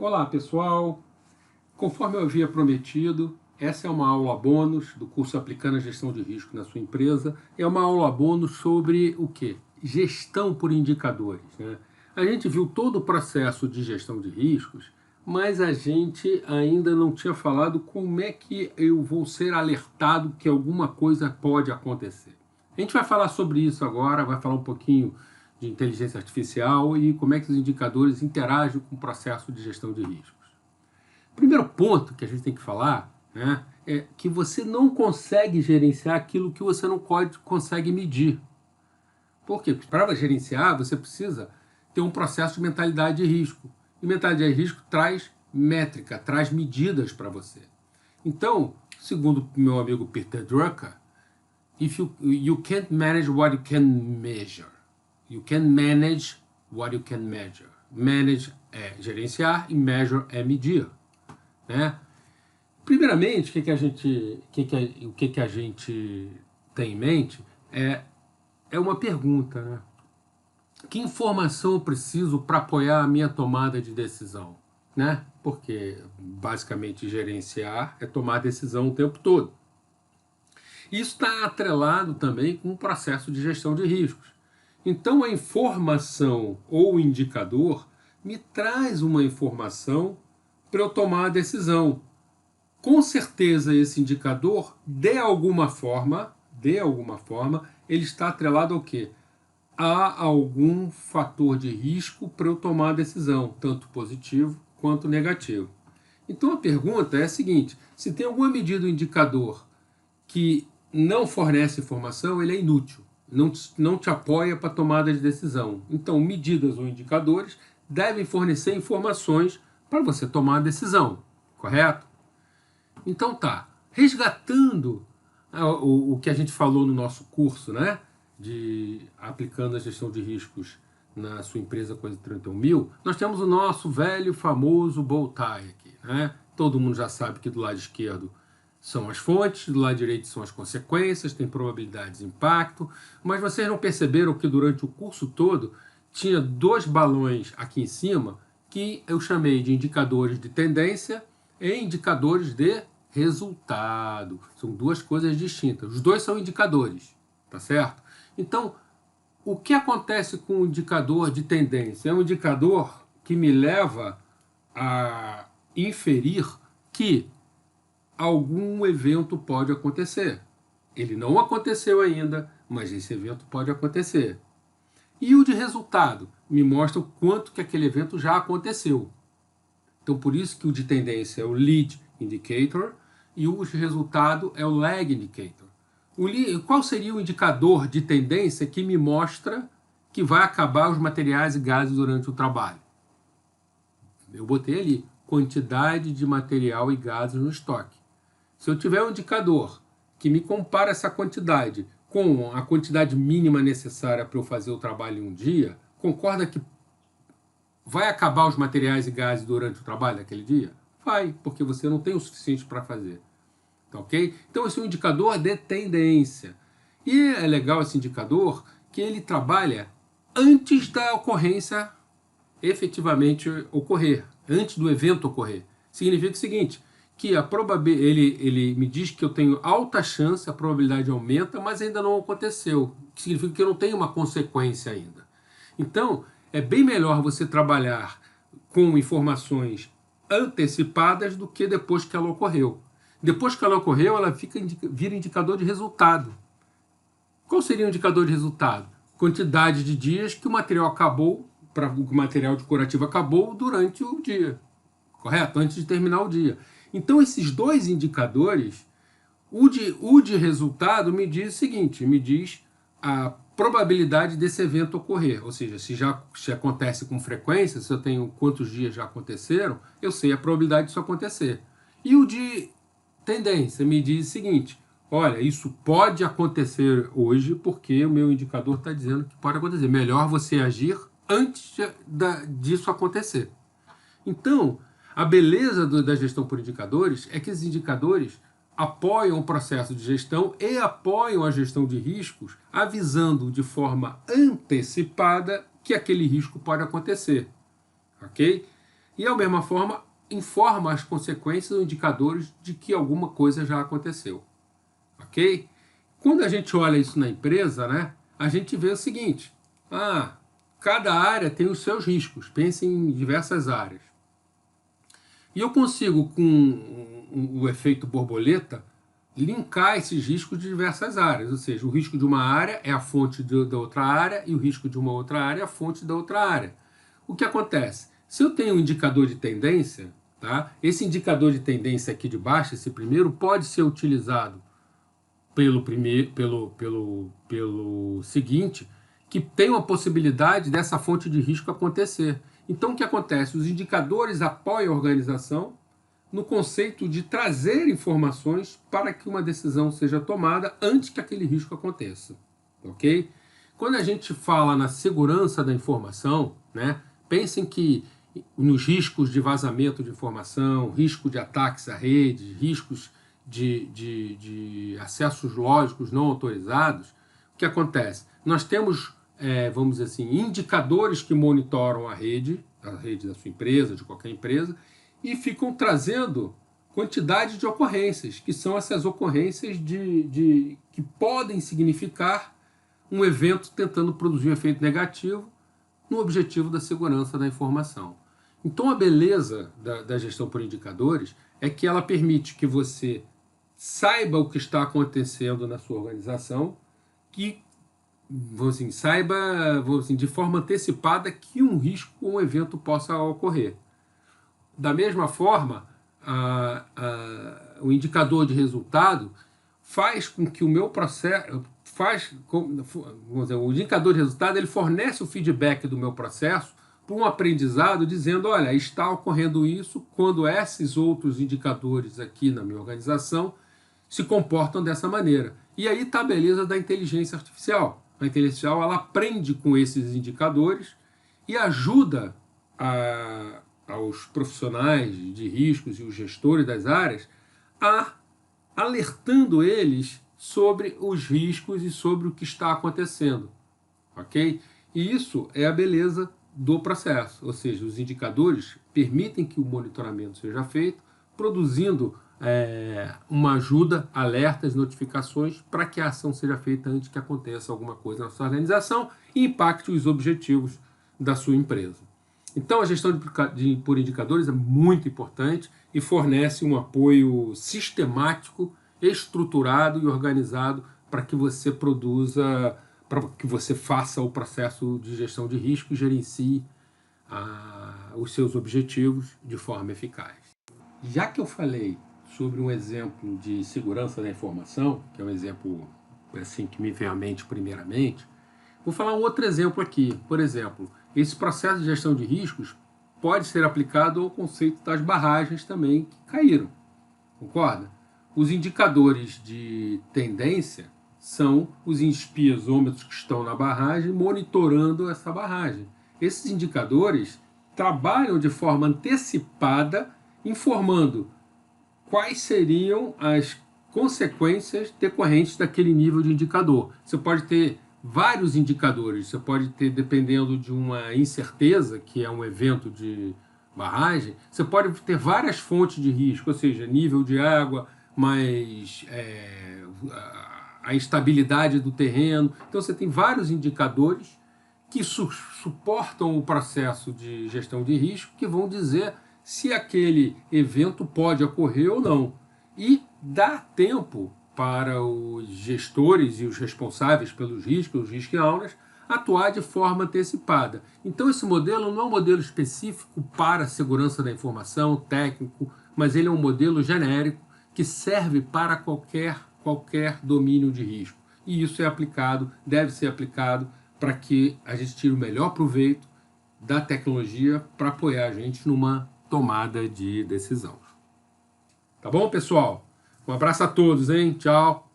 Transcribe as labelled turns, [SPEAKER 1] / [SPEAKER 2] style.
[SPEAKER 1] Olá pessoal, conforme eu havia prometido, essa é uma aula bônus do curso Aplicando a Gestão de Risco na sua empresa. É uma aula bônus sobre o quê? Gestão por indicadores, né? A gente viu todo o processo de gestão de riscos, mas a gente ainda não tinha falado como é que eu vou ser alertado que alguma coisa pode acontecer. A gente vai falar sobre isso agora, vai falar um pouquinho de inteligência artificial e como é que os indicadores interagem com o processo de gestão de riscos. O primeiro ponto que a gente tem que falar, né, é que você não consegue gerenciar aquilo que você não consegue medir. Por quê? Porque para gerenciar, você precisa ter um processo de mentalidade de risco. E mentalidade de risco traz métrica, traz medidas para você. Então, segundo meu amigo Peter Drucker, if you can't manage what you can measure. You can manage what you can measure. Manage é gerenciar e measure é medir, né? Primeiramente, o que a gente tem em mente é uma pergunta, né? Que informação eu preciso para apoiar a minha tomada de decisão, né? Porque basicamente gerenciar é tomar decisão o tempo todo. Isso está atrelado também com o processo de gestão de riscos. Então a informação ou o indicador me traz uma informação para eu tomar a decisão. Com certeza esse indicador, de alguma forma, ele está atrelado ao quê? A algum fator de risco para eu tomar a decisão, tanto positivo quanto negativo. Então a pergunta é a seguinte: se tem alguma medida ou indicador que não fornece informação, ele é inútil, não te apoia para tomada de decisão. Então, medidas ou indicadores devem fornecer informações para você tomar a decisão, correto? Então tá, resgatando o que a gente falou no nosso curso, né, de aplicando a gestão de riscos na sua empresa Coisa 31.000, nós temos o nosso velho famoso bow tie aqui, né? Todo mundo já sabe que do lado esquerdo são as fontes, do lado direito são as consequências, tem probabilidades de impacto, mas vocês não perceberam que durante o curso todo tinha dois balões aqui em cima que eu chamei de indicadores de tendência e indicadores de resultado. São duas coisas distintas. Os dois são indicadores, tá certo? Então, o que acontece com o indicador de tendência? É um indicador que me leva a inferir que algum evento pode acontecer. Ele não aconteceu ainda, mas esse evento pode acontecer. E o de resultado me mostra o quanto que aquele evento já aconteceu. Então, por isso que o de tendência é o lead indicator e o de resultado é o lag indicator. Qual seria o indicador de tendência que me mostra que vai acabar os materiais e gases durante o trabalho? Eu botei ali quantidade de material e gases no estoque. Se eu tiver um indicador que me compara essa quantidade com a quantidade mínima necessária para eu fazer o trabalho em um dia, concorda que vai acabar os materiais e gases durante o trabalho daquele dia? Vai, porque você não tem o suficiente para fazer. Tá ok? Então esse é um indicador de tendência. E é legal esse indicador que ele trabalha antes da ocorrência efetivamente ocorrer, antes do evento ocorrer. Significa o seguinte, que ele me diz que eu tenho alta chance, a probabilidade aumenta, mas ainda não aconteceu. Significa que eu não tenho uma consequência ainda. Então, é bem melhor você trabalhar com informações antecipadas do que depois que ela ocorreu. Depois que ela ocorreu, ela vira indicador de resultado. Qual seria o indicador de resultado? Quantidade de dias que o material acabou, o material de curativo acabou durante o dia. Correto? Antes de terminar o dia. Então, esses dois indicadores, o de resultado me diz o seguinte, me diz a probabilidade desse evento ocorrer, ou seja, se acontece com frequência, se eu tenho quantos dias já aconteceram, eu sei a probabilidade disso acontecer. E o de tendência me diz o seguinte, olha, isso pode acontecer hoje porque o meu indicador está dizendo que pode acontecer. Melhor você agir antes disso acontecer. Então, a beleza da gestão por indicadores é que esses indicadores apoiam o processo de gestão e apoiam a gestão de riscos, avisando de forma antecipada que aquele risco pode acontecer. Ok? e, da mesma forma, informa as consequências ou indicadores de que alguma coisa já aconteceu. Ok? Quando a gente olha isso na empresa, né, a gente vê o seguinte: cada área tem os seus riscos, pense em diversas áreas. E eu consigo, com o efeito borboleta, linkar esses riscos de diversas áreas. Ou seja, o risco de uma área é a fonte da outra área e o risco de uma outra área é a fonte da outra área. O que acontece? Se eu tenho um indicador de tendência, tá? Esse indicador de tendência aqui de baixo, esse primeiro, pode ser utilizado pelo seguinte, que tem uma possibilidade dessa fonte de risco acontecer. Então, o que acontece? Os indicadores apoiam a organização no conceito de trazer informações para que uma decisão seja tomada antes que aquele risco aconteça. Ok? Quando a gente fala na segurança da informação, né, pensem que nos riscos de vazamento de informação, risco de ataques à rede, riscos de acessos lógicos não autorizados, o que acontece? Nós temos, vamos dizer assim, indicadores que monitoram a rede da sua empresa, de qualquer empresa, e ficam trazendo quantidade de ocorrências, que são essas ocorrências que podem significar um evento tentando produzir um efeito negativo no objetivo da segurança da informação. Então a beleza da gestão por indicadores é que ela permite que você saiba o que está acontecendo na sua organização, que assim, saiba assim, de forma antecipada que um risco ou um evento possa ocorrer. Da mesma forma, o indicador de resultado faz com que o meu processo... o indicador de resultado ele fornece o feedback do meu processo para um aprendizado dizendo, olha, está ocorrendo isso quando esses outros indicadores aqui na minha organização se comportam dessa maneira. E aí está a beleza da inteligência artificial. A inteligência artificial ela aprende com esses indicadores e ajuda aos profissionais de riscos e os gestores das áreas alertando eles sobre os riscos e sobre o que está acontecendo. Ok? E isso é a beleza do processo, ou seja, os indicadores permitem que o monitoramento seja feito, produzindo uma ajuda, alertas, notificações para que a ação seja feita antes que aconteça alguma coisa na sua organização e impacte os objetivos da sua empresa. Então a gestão por indicadores é muito importante e fornece um apoio sistemático, estruturado e organizado para que você produza, para que você faça o processo de gestão de risco e gerencie os seus objetivos de forma eficaz. Já que eu falei sobre um exemplo de segurança da informação, que é um exemplo assim, que me vem à mente primeiramente, vou falar um outro exemplo aqui. Por exemplo, esse processo de gestão de riscos pode ser aplicado ao conceito das barragens também que caíram. Concorda? Os indicadores de tendência são os espiosômetros que estão na barragem monitorando essa barragem. Esses indicadores trabalham de forma antecipada, informando quais seriam as consequências decorrentes daquele nível de indicador. Você pode ter vários indicadores, você pode ter, dependendo de uma incerteza, que é um evento de barragem, você pode ter várias fontes de risco, ou seja, nível de água, mais a instabilidade do terreno. Então você tem vários indicadores que suportam o processo de gestão de risco, que vão dizer se aquele evento pode ocorrer ou não. E dá tempo para os gestores e os responsáveis pelos riscos, os risk owners, atuar de forma antecipada. Então esse modelo não é um modelo específico para a segurança da informação, técnico, mas ele é um modelo genérico que serve para qualquer domínio de risco. E isso é aplicado, deve ser aplicado para que a gente tire o melhor proveito da tecnologia para apoiar a gente numa tomada de decisão. Tá bom, pessoal? Um abraço a todos, hein? Tchau!